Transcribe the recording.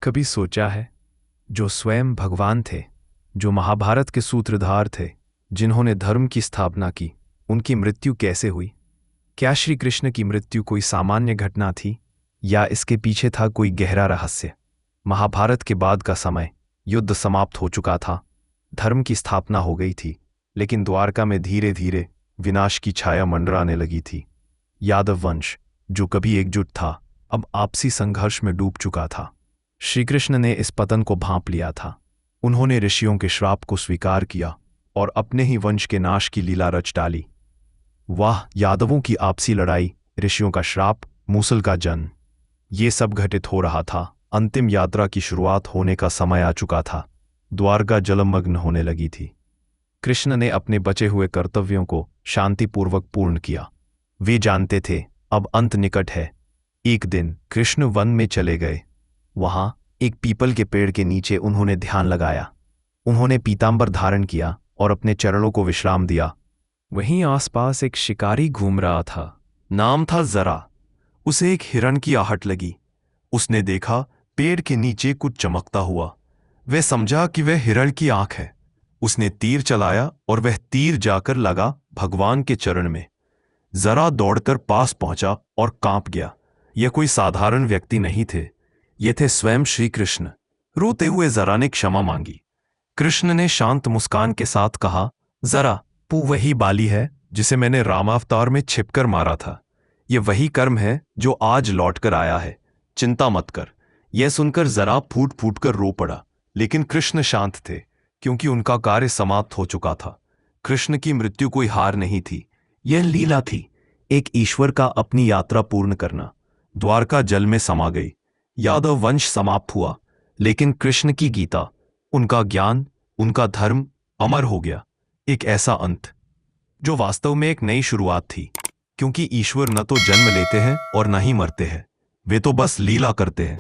कभी सोचा है, जो स्वयं भगवान थे, जो महाभारत के सूत्रधार थे, जिन्होंने धर्म की स्थापना की, उनकी मृत्यु कैसे हुई? क्या श्री कृष्ण की मृत्यु कोई सामान्य घटना थी, या इसके पीछे था कोई गहरा रहस्य? महाभारत के बाद का समय, युद्ध समाप्त हो चुका था, धर्म की स्थापना हो गई थी, लेकिन द्वारका में धीरे धीरे विनाश की छाया मंडराने लगी थी। यादव वंश, जो कभी एकजुट था, अब आपसी संघर्ष में डूब चुका था। श्रीकृष्ण ने इस पतन को भांप लिया था। उन्होंने ऋषियों के श्राप को स्वीकार किया और अपने ही वंश के नाश की लीला रच डाली। वाह, यादवों की आपसी लड़ाई, ऋषियों का श्राप, मूसल का जन्म, ये सब घटित हो रहा था। अंतिम यात्रा की शुरुआत होने का समय आ चुका था। द्वारका जलमग्न होने लगी थी। कृष्ण ने अपने बचे हुए कर्तव्यों को शांतिपूर्वक पूर्ण किया। वे जानते थे, अब अंत निकट है। एक दिन कृष्ण वन में चले गए। वहां एक पीपल के पेड़ के नीचे उन्होंने ध्यान लगाया। उन्होंने पीतांबर धारण किया और अपने चरणों को विश्राम दिया। वहीं आसपास एक शिकारी घूम रहा था। नाम था जरा। उसे एक हिरण की आहट लगी। उसने देखा पेड़ के नीचे कुछ चमकता हुआ। वह समझा कि वह हिरण की आंख है। उसने तीर चलाया और वह तीर जाकर लगा भगवान के चरण में। जरा दौड़कर पास पहुंचा और कांप गया। यह कोई साधारण व्यक्ति नहीं थे, ये थे स्वयं श्री कृष्ण। रोते हुए जरा ने क्षमा मांगी। कृष्ण ने शांत मुस्कान के साथ कहा, जरा, तू वही बाली है जिसे मैंने रामावतार में छिपकर मारा था। यह वही कर्म है जो आज लौटकर आया है। चिंता मत कर। यह सुनकर जरा फूट फूट कर रो पड़ा, लेकिन कृष्ण शांत थे, क्योंकि उनका कार्य समाप्त हो चुका था। कृष्ण की मृत्यु कोई हार नहीं थी, यह लीला थी, एक ईश्वर का अपनी यात्रा पूर्ण करना। द्वारका जल में समा गई। यादव वंश समाप्त हुआ, लेकिन कृष्ण की गीता, उनका ज्ञान, उनका धर्म अमर हो गया। एक ऐसा अंत जो वास्तव में एक नई शुरुआत थी, क्योंकि ईश्वर न तो जन्म लेते हैं और न ही मरते हैं, वे तो बस लीला करते हैं।